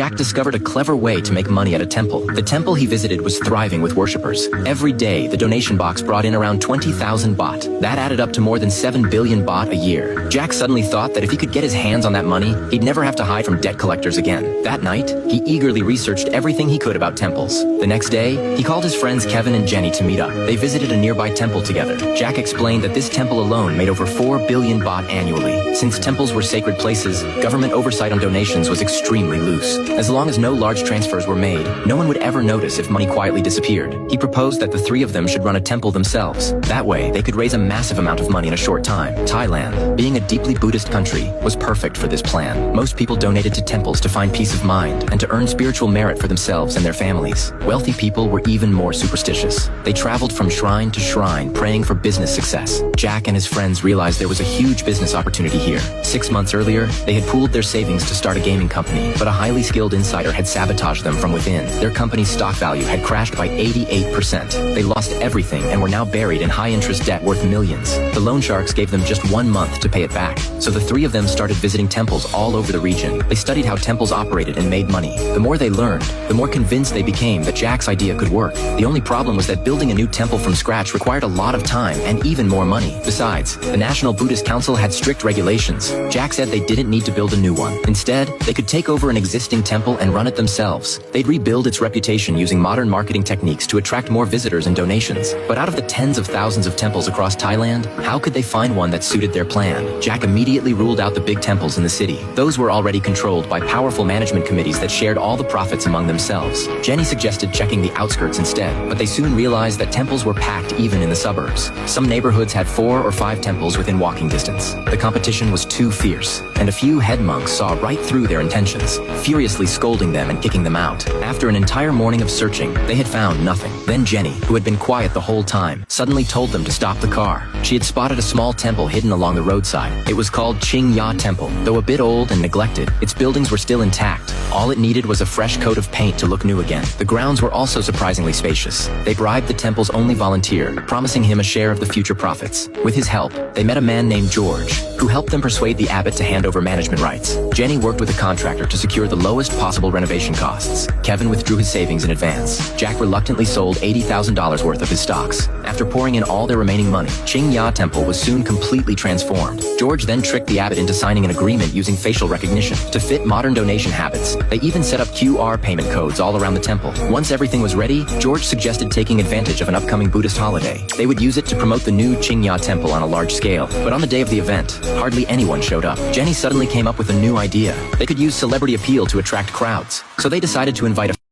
Jack discovered a clever way to make money at a temple. The temple he visited was thriving with worshippers. Every day, the donation box brought in around 20,000 baht. That added up to more than 7 billion baht a year. Jack suddenly thought that if he could get his hands on that money, he'd never have to hide from debt collectors again. That night, he eagerly researched everything he could about temples. The next day, he called his friends Kevin and Jenny to meet up. They visited a nearby temple together. Jack explained that this temple alone made over 4 billion baht annually. Since temples were sacred places, government oversight on donations was extremely loose. As long as no large transfers were made, no one would ever notice if money quietly disappeared. He proposed that the three of them should run a temple themselves. That way, they could raise a massive amount of money in a short time. Thailand, being a deeply Buddhist country, was perfect for this plan. Most people donated to temples to find peace of mind and to earn spiritual merit for themselves and their families. Wealthy people were even more superstitious. They traveled from shrine to shrine, praying for business success. Jack and his friends realized there was a huge business opportunity here. 6 months earlier, they had pooled their savings to start a gaming company, but a highly skilled insider had sabotaged them from within. Their company's stock value had crashed by 88%. They lost everything and were now buried in high-interest debt worth millions. The loan sharks gave them just 1 month to pay it back. So the three of them started visiting temples all over the region. They studied how temples operated and made money. The more they learned, the more convinced they became that Jack's idea could work. The only problem was that building a new temple from scratch required a lot of time and even more money. Besides, the National Buddhist Council had strict regulations. Jack said they didn't need to build a new one. Instead, they could take over an existing temple and run it themselves. They'd rebuild its reputation using modern marketing techniques to attract more visitors and donations. But out of the tens of thousands of temples across Thailand, how could they find one that suited their plan? Jack immediately ruled out the big temples in the city. Those were already controlled by powerful management committees that shared all the profits among themselves. Jenny suggested checking the outskirts instead, but they soon realized that temples were packed even in the suburbs. Some neighborhoods had 4 or 5 temples within walking distance. The competition was too fierce, and a few head monks saw right through their intentions, furiously scolding them and kicking them out. After an entire morning of searching, they had found nothing. Then Jenny, who had been quiet the whole time, suddenly told them to stop the car. She had spotted a small temple hidden along the roadside. It was called Ching Ya Temple. Though a bit old and neglected, its buildings were still intact. All it needed was a fresh coat of paint to look new again. The grounds were also surprisingly spacious. They bribed the temple's only volunteer, promising him a share of the future profits. With his help, they met a man named George, who helped them persuade the abbot to hand over management rights. Jenny worked with a contractor to secure the lowest possible renovation costs. Kevin withdrew his savings in advance. Jack reluctantly sold $80,000 worth of his stocks. After pouring in all their remaining money, Ching Ya Temple was soon completely transformed. George then tricked the abbot into signing an agreement using facial recognition to fit modern donation habits. They even set up QR payment codes all around the temple. Once everything was ready, George suggested taking advantage of an upcoming Buddhist holiday. They would use it to promote the new Ching Ya Temple on a large scale. But on the day of the event, hardly anyone showed up. Jenny suddenly came up with a new idea. They could use celebrity appeal to attract crowds. So they decided to invite a